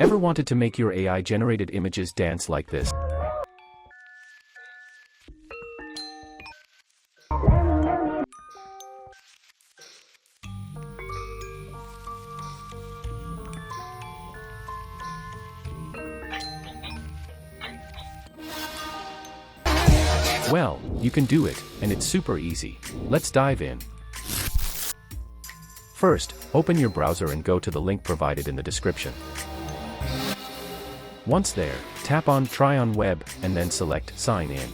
Ever wanted to make your AI-generated images dance like this? Well, you can do it, and it's super easy. Let's dive in. First, open your browser and go to the link provided in the description. Once there, tap on Try on Web, and then select Sign In.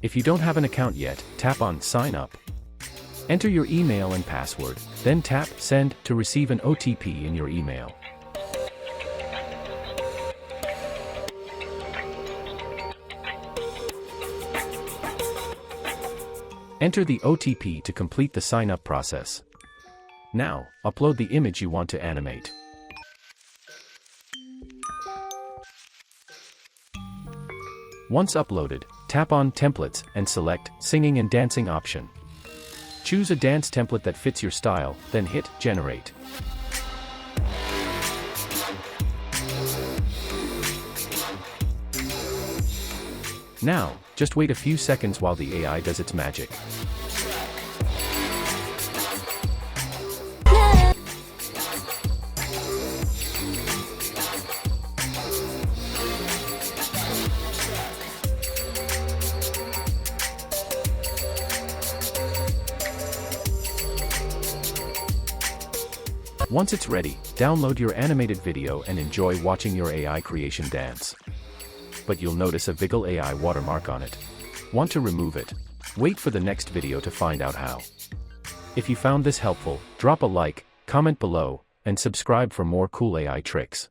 If you don't have an account yet, tap on Sign Up. Enter your email and password, then tap Send to receive an OTP in your email. Enter the OTP to complete the sign-up process. Now, upload the image you want to animate. Once uploaded, tap on Templates and select Singing and Dancing option. Choose a dance template that fits your style, then hit Generate. Now, just wait a few seconds while the AI does its magic. Once it's ready, download your animated video and enjoy watching your AI creation dance. But you'll notice a Vigil AI watermark on it. Want to remove it? Wait for the next video to find out how. If you found this helpful, drop a like, comment below, and subscribe for more cool AI tricks.